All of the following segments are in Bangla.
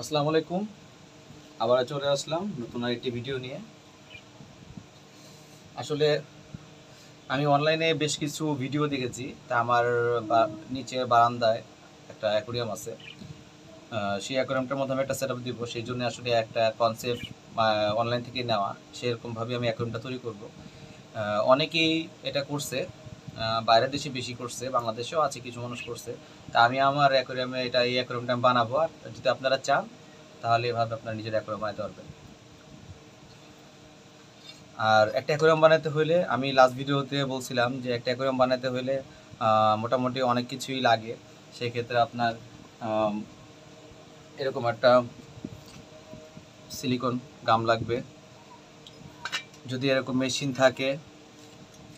আসসালামু আলাইকুম। আবার চলে আসলাম নতুন আরেকটি ভিডিও নিয়ে। আসলে আমি অনলাইনে বেশ কিছু ভিডিও দেখেছি। তা আমার নিচে বারান্দায় একটা অ্যাকোরিয়াম আছে। সেই অ্যাকোরিয়ামটার মধ্যে আমি একটা সেট আপ দিব, সেই জন্য আসলে একটা কনসেপ্ট অনলাইন থেকে নেওয়া, সেরকমভাবে আমি অ্যাকোরিয়ামটা তৈরি করব। অনেকেই এটা করছে, বাইরের দেশে বেশি করছে, বাংলাদেশেও আছে কিছু মানুষ করছে। তা আমি আমার অ্যাকোরিয়ামে এই অ্যাকোরিয়ামটা আমি বানাবো। আর যদি আপনারা চান তাহলে এভাবে আপনার নিজের অ্যাকোরিয়াম বানাতে পারবেন। আর একটা অ্যাকোয়ারিয়াম বানাতে হলে আমি লাস্ট ভিডিওতে বলছিলাম যে একটা অ্যাকোয়ারিয়াম বানাতে হলে মোটামুটি অনেক কিছুই লাগে। সেই ক্ষেত্রে আপনার এরকম একটা সিলিকন গাম লাগবে। যদি এরকম মেশিন থাকে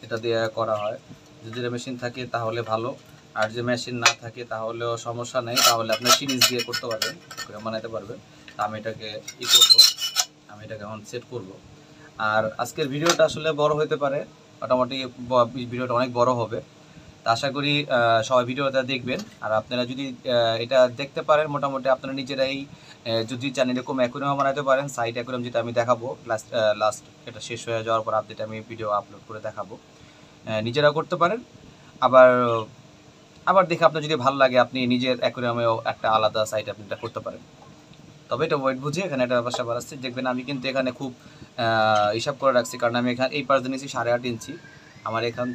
এটা দিয়ে করা হয়, যদি মেশিন থাকে তাহলে ভালো। আর যে মেশিন না থাকে তাহলেও সমস্যা নেই, তাহলে আপনি সিরিজ দিয়ে করতে পারবেন, অ্যাকোয়ারিয়াম বানাতে পারবেন। তা আমি এটাকে আমি এটাকে এখন সেট করব। আর আজকের ভিডিওটা আসলে বড় হতে পারে, মোটামুটি ভিডিওটা অনেক বড় হবে। তা আশা করি সবাই ভিডিওটা দেখবেন। আর আপনারা যদি এটা দেখতে পারেন, মোটামুটি আপনারা নিজেরাই যদি চান এরকম অ্যাকোয়ারিয়াম বানাতে পারেন। সাইড অ্যাকোয়ারিয়াম যেটা আমি দেখাবো লাস্ট এটা শেষ হয়ে যাওয়ার পর আপডেট আমি ভিডিও আপলোড করে দেখাবো। নিজেরা করতে পারেন। আবার আবার দেখে আপনার যদি ভালো লাগে আপনি নিজের অ্যাকোয়ারিয়ামেও একটা আলাদা সাইড আপনি এটা করতে পারেন। তবে এটা ওয়েট বুঝে এখানে একটা ব্যবসা বাড়াচ্ছি। দেখবেন আমি কিন্তু এখানে খুব হিসাব করে রাখছি, কারণ আমি এখানে এই পাশ নিয়েছি 8.5 ইঞ্চি। আমার এখান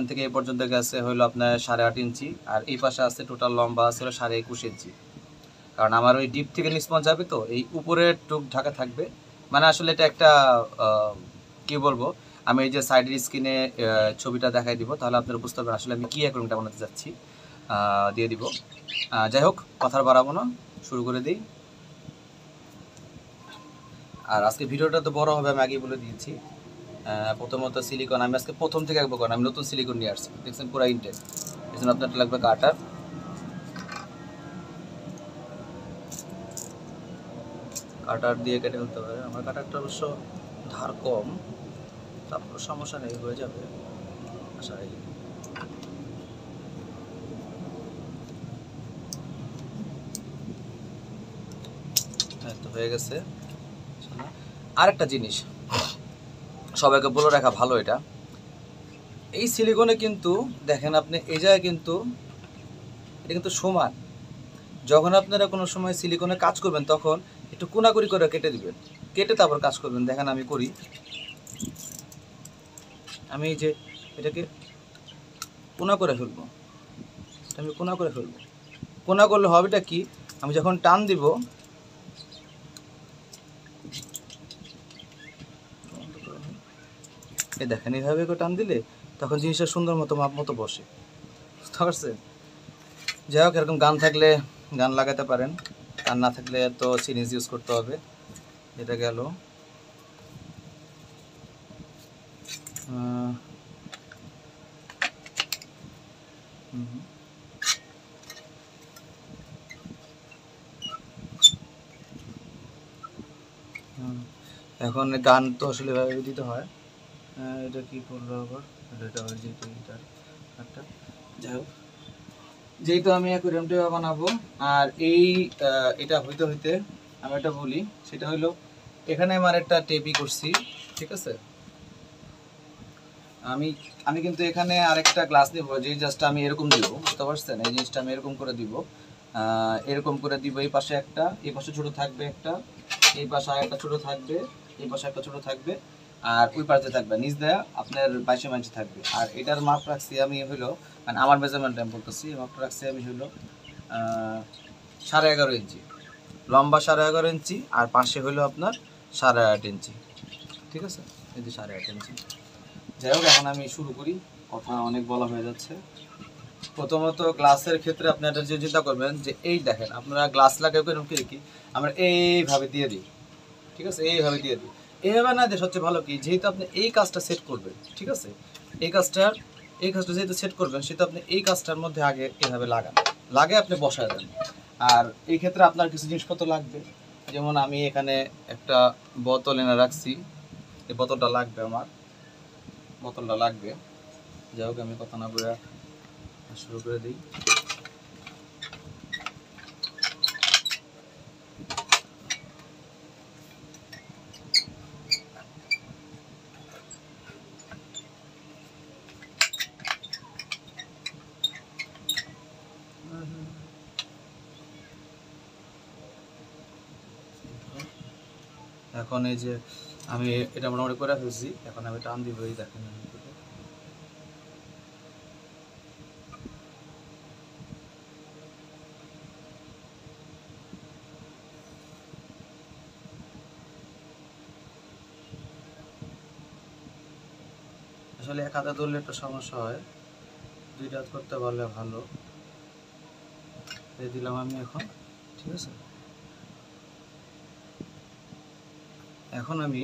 থেকে এই পর্যন্ত গেছে হলো আপনার 8.5 ইঞ্চি। আর এই পাশে আছে টোটাল লম্বা আছে হলো 21.5 ইঞ্চি। কারণ আমার ওই ডিপ থেকে নিষ্পঞ্জ যাবে, তো এই উপরের টুক ঢাকা থাকবে। মানে আসলে এটা একটা কি বলবো, আমি এই যে সাইডের স্ক্রিনে ছবিটা দেখাই দিব, তাহলে আপনারা বুঝতে পারবেন আসলে আমি কী অ্যাকোয়ারিয়ামটা বানাতে যাচ্ছি। দিয়ে দিব। যাই হোক, কথা বাড়াবো না, শুরু করে দিই। আর আজকে ভিডিওটা তো বড় হবে, আমি আগেই বলে দিয়েছি। প্রথমত সিলিকন আমি আজকে প্রথম থেকে আঁকবো, কারণ আমি নতুন সিলিকন নিয়ে আসছি, দেখছেন পুরো ইনটেক। এই জন্য আপনার লাগবে কাটার দিয়ে কেটে ফেলতে হবে। আমার কাটারটা অবশ্য ধার কম, তারপর সমস্যা নেই, হয়ে যাবে আশা রাখি। তো হয়ে গেছে। আরেকটা জিনিস সবাইকে বলে রাখা ভালো, এটা এই সিলিকনে কিন্তু দেখেন আপনি এই জায়গায় কিন্তু এটা কিন্তু সমান। যখন আপনারা কোনো সময় সিলিকনে কাজ করবেন তখন একটু কোনাকুনি করে কেটে দিবেন, কেটে তারপর কাজ করবেন। দেখেন আমি করি, আমি এই যে এটাকে কোনা করে ফেলবো, কোনা করলে হবেটা কি, আমি যখন টান দিব এই দেখেন এইভাবে করে টান দিলে তখন জিনিসটা সুন্দর মতো মাপ মতো বসে, বুঝতে পারছেন? যাই হোক, এরকম গান থাকলে গান লাগাতে পারেন, গান না থাকলে তো সিরিজ ইউজ করতে হবে। এটা গেল। এখন গান তো আসলে এভাবে দিতে হয়। এটা কি করলো আবার, এটা যেহেতু এটার একটা, যাই হোক, যেহেতু আমি অ্যাকোয়ারিয়ামটা বানাবো। আর এটা হইতে হইতে আমি একটা বলি, সেটা হলো এখানে আমার একটা টেপি করছি, ঠিক আছে? আমি আমি কিন্তু এখানে আরেকটা গ্লাস নিব, যে জাস্ট আমি এরকম দিব, বুঝতে পারছেন? এই জিনিসটা আমি এরকম করে দিব, এই পাশে একটা, এই পাশে ছোট থাকবে একটা, এই পাশে একটা ছোট থাকবে, এই পাশে একটা ছোট থাকবে, আর ওই পাশে থাকবে নিচ দেয়া আপনার 22 ইঞ্চি থাকবে। আর এটার মাপ রাখছি আমি হলো, মানে আমার মেজারমেন্ট আমি বলতেছি, মাপটা রাখছি আমি হলো 11.5 ইঞ্চি লম্বা, 11.5 ইঞ্চি, আর পাশে হলো আপনার 8.5 ইঞ্চি, ঠিক আছে? এই যে 8.5 ইঞ্চি। যাই হোক, এখন আমি শুরু করি, কথা অনেক বলা হয়ে যাচ্ছে। প্রথমত গ্লাসের ক্ষেত্রে আপনারা যে চিন্তা করবেন যে এই দেখেন আপনারা গ্লাস লাগাবেন কি আমরা এইভাবে দিয়ে দিই, ঠিক আছে? এইভাবে দিয়ে দিই, এইভাবে না দিয়ে সবচেয়ে ভালো কি, যেহেতু আপনি এই কাজটা সেট করবেন, ঠিক আছে? এই কাজটা যেহেতু সেট করবেন, সেটা আপনি এই কাজটার মধ্যে আগে এভাবে লাগে আপনি বসায় দেন। আর এই ক্ষেত্রে আপনার কিছু জিনিসপত্র লাগবে, যেমন আমি এখানে একটা বোতল এনে রাখছি, এই বোতলটা লাগবে আমার, যাই হোক, আমি কথা না বলে শুরু করে দিই। এখন এই যে আমি এটা মোটামুটি করে ফেলছি, এখন আমি টান দিব, এই দেখেন আসলে এক হাতে ধরলে একটু সমস্যা হয়, দুইটা হাত করতে পারলে ভালো। এই দিলাম আমি এখন, ঠিক আছে। এখন আমি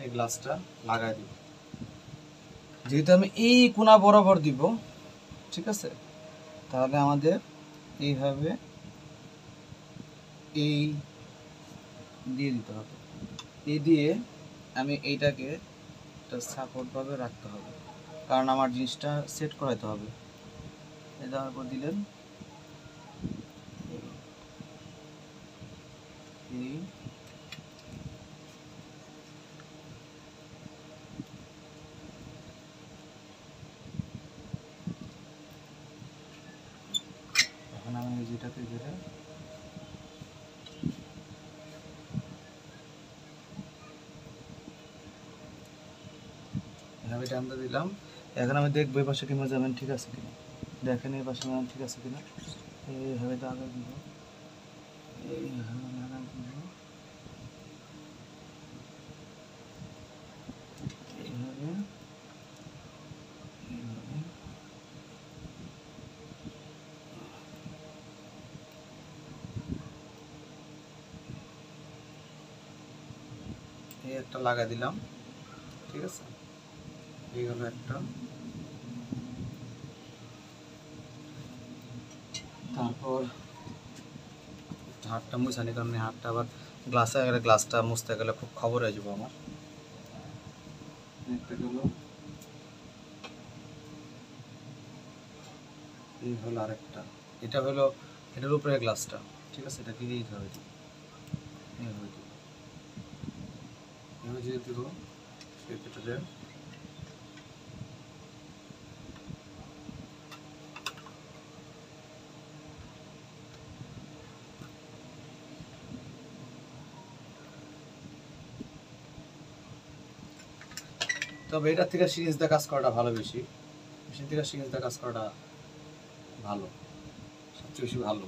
এই গ্লাসটা লাগাই দিব, যেহেতু আমি এই কোণা বরাবর দিব, ঠিক আছে, তাহলে আমাদের এইভাবে এই দিয়ে দিতে হবে। এই দিয়ে আমি এইটাকে একটা সাপোর্টভাবে রাখতে হবে, কারণ আমার জিনিসটা সেট করাইতে হবে। এই দেওয়ার পর দিলেন এই এখন আমি যেটাকে ধরে এভাবে টানতে দিলাম। এখন আমি দেখবো এই পাশে কিংবা যাবেন ঠিক আছে কিনা, দেখেন এই পাশে যাবেন ঠিক আছে কিনা। এইভাবে দাগা দিব, এইভাবে দাগা দিব, এইভাবে এইভাবে। এই একটা লাগাই দিলাম, ঠিক আছে। এই হলো একটা। তারপর হাতটা মুছানি, কারণ হাতটা আবার গ্লাসে গেলে গ্লাসটা মুছতে গেলে খুব খবর হয়ে যাবো আমার। একটা গেল, এই হলো আরেকটা। এটা হলো এটার উপরে গ্লাসটা, ঠিক আছে। এটা দিয়ে দিতে হবে, এইভাবে দিব, এভাবে দিয়ে দিব সেটাতে। তবে এটার থেকে সিরিজ দিয়ে কাজ করাটা ভালো, বেশি মেশিন থেকে সিরিজ দিয়ে কাজ করাটা ভালো, সবচেয়ে বেশি ভালো।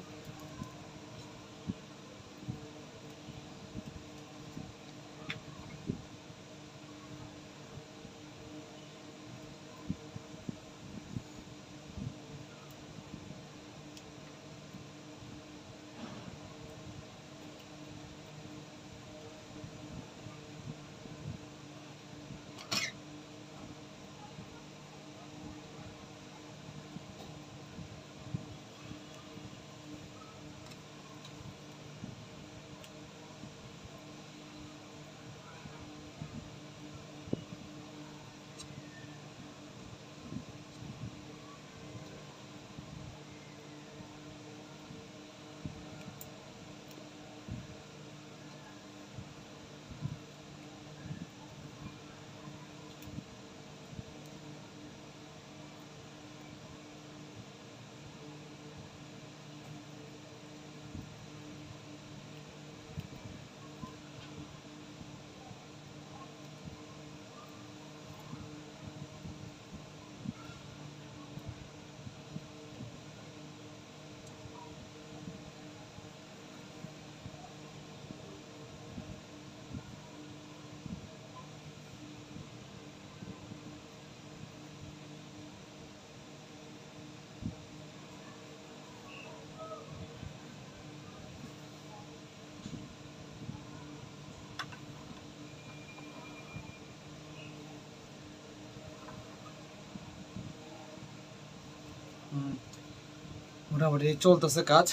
মোটামুটি চলতেছে কাজ,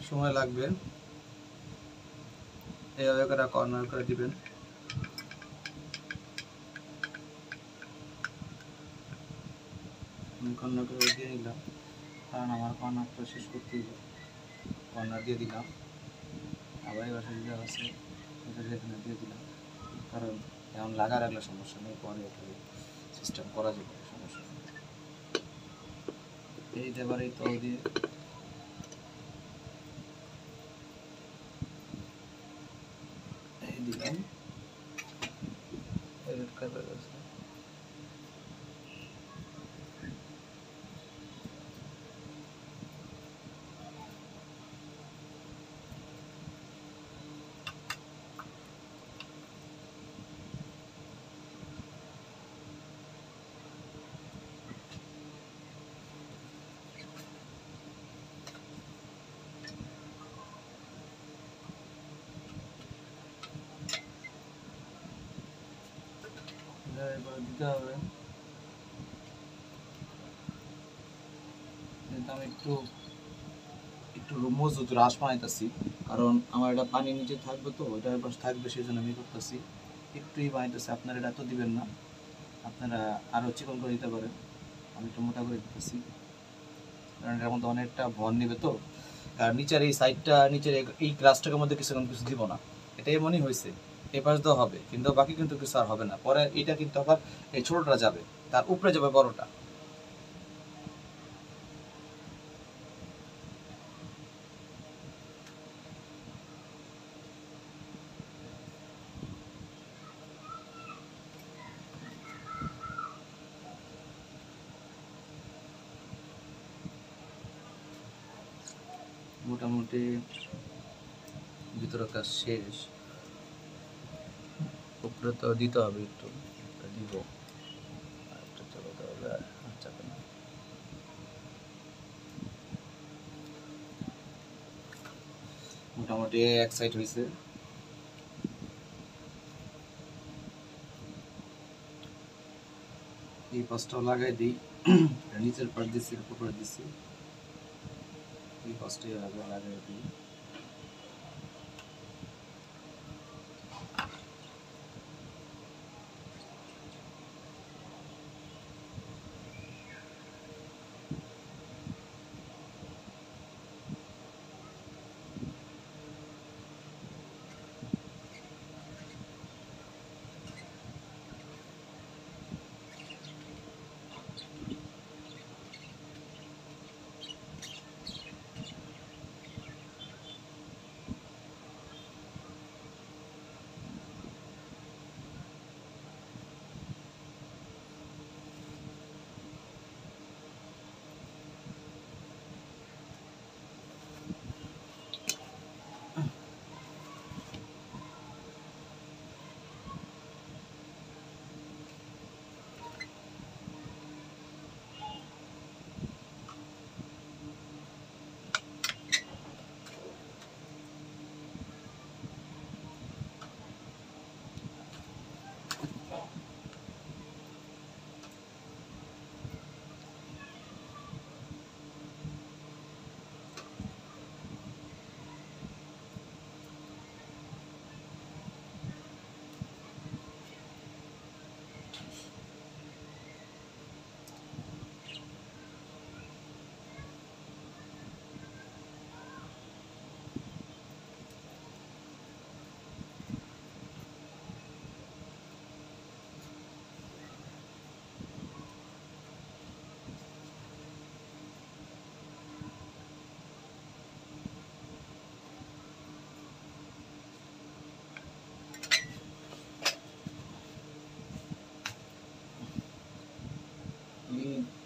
সময় লাগবে। এইভাবে করে কর্নার করে দিবেন। কর্নার করে দিয়ে নিলাম, কারণ আমার কর্নারটা শেষ করতে কর্নার দিয়ে দিলাম। আবার এই বাসায় যেটা আছে এটা এখানে দিয়ে দিলাম, কারণ এখন লাগা রাখলে সমস্যা নেই, পরে সিস্টেম করা যাবে, সমস্যা নেই। এই দেবার এই তল দিয়ে দিতে হবে। আমি একটু একটু মজুত রাস বানাইতেছি, কারণ আমার এটা পানি নিচে থাকবে, তো এটার পাশে থাকবে, সেই জন্য আমি করতেছি একটুই বানাইতেছি। আপনারা এটা তো দিবেন না, আপনারা আরও চিকন করে দিতে পারেন। আমি একটু মোটা করে দিতেছি, কারণ এটার মধ্যে অনেকটা ভর নেবে তো। আর নিচের এই সাইডটা, নিচের এই গ্লাসটার মধ্যে কিছু দিব না, এটা এমনই হয়েছে। এই পাশ তো হবে, কিন্তু বাকি কিন্তু কিছু আর হবে না। পরে এটা কিন্তু আবার এই ছোটটা যাবে, তার উপরে যাবে বড়টা। মোটামুটি ভিতরের কাজ শেষ, উপরে তো দিতে হবে, একটু দিব, আরেকটা চালাতে হবে, আর চাপে না। মোটামুটি এক সাইড হয়েছে। এই পাশটাও লাগাই দিই, নিচের পাশ দিচ্ছি, উপরে দিচ্ছি, এই পাশটাই লাগাই দিই।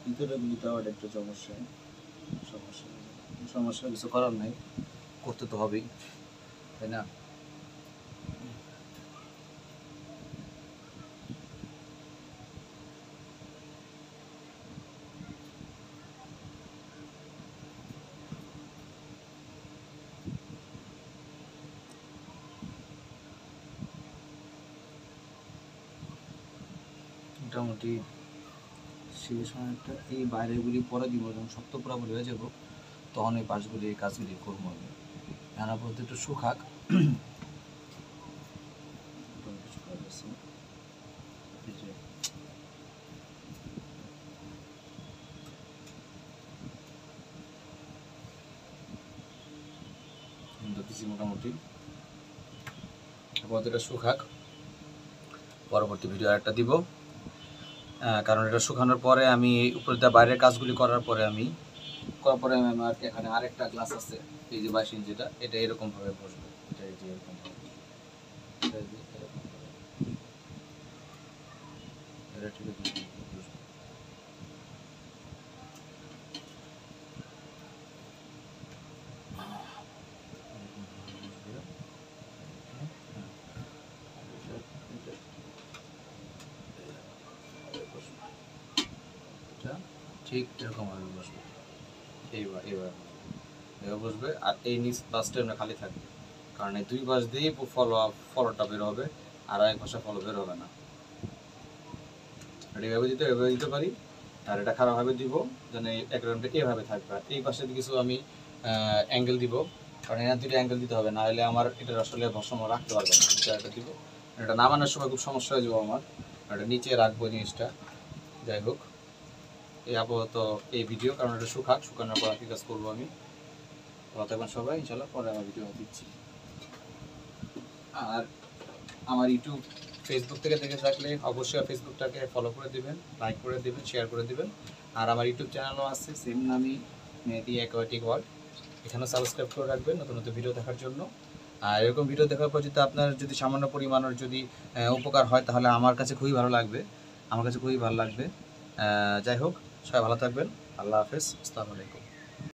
ভিতরে গুলিতে আবার একটু সমস্যা, কিছু করার নাই, করতে তো হবেই, তাই না? মোটামুটি শেষ অনেকটা। এই বাইরেগুলি পরে দিব, যখন শক্ত পুরাপুরি হয়ে যাব তখন এই পাশগুলি, এই কাজগুলি করবো আমি। রান্না পদ্ধতি একটু শুকাক, মোটামুটি এটা শুকাক, পরবর্তী ভিডিও আরেকটা দিব। কারণ এটা শুকানোর পরে আমি উপরে বাইরের কাজগুলি করার পরে আমি আমার এখানে আরেকটা গ্লাস আছে, এই যে 22 ইঞ্চিটা, এটা এরকম ভাবে বসবে, এটা এই যে এরকম ভাবে, এটা ঠিক আছে, ঠিক এরকম ভাবে বসবে, এবার বসবে। আর এই নিচ পাশটা না খালি থাকবে, কারণ এই দুই পাশ দিয়েই ফলোটা বের হবে, আর এক পাশে ফলো বের হবে না। এভাবে দিতে পারি, আর এটা খারাপভাবে দিব, যেন এই ব্যাকগ্রাউন্ডটা এভাবে থাকবে। আর এই পাশে কিছু আমি অ্যাঙ্গেল দিব, কারণ এনার দুটো অ্যাঙ্গেল দিতে হবে, না হলে আমার এটা আসলে ভারসাম্য রাখতে পারবে না। এটা দিব, এটা নামানোর সময় খুব সমস্যা হয়ে যাবো আমার, এটা নিচে রাখবো জিনিসটা। যাই হোক, এই আপাতত এই ভিডিও, কারণ এটা শুকানোর পর কি কাজ করবো আমি। ভালো থাকবেন সবাই, ইনশাল্লাহ পরে আমার ভিডিও দিচ্ছি। আর আমার ইউটিউব ফেসবুক থেকে দেখে থাকলে অবশ্যই ফেসবুকটাকে ফলো করে দিবেন, লাইক করে দিবেন, শেয়ার করে দিবেন। আর আমার ইউটিউব চ্যানেলও আছে সেম নামই, মেহেদি অ্যাকোয়াটিক ওয়ার্ল্ড, এখানেও সাবস্ক্রাইব করে রাখবেন নতুন নতুন ভিডিও দেখার জন্য। আর এরকম ভিডিও দেখার পর যদি আপনার যদি সামান্য পরিমাণের যদি উপকার হয়, তাহলে আমার কাছে খুবই ভালো লাগবে, যাই হোক, সবাই ভালো থাকবেন, আল্লাহ হাফেজ, আসসালামু আলাইকুম।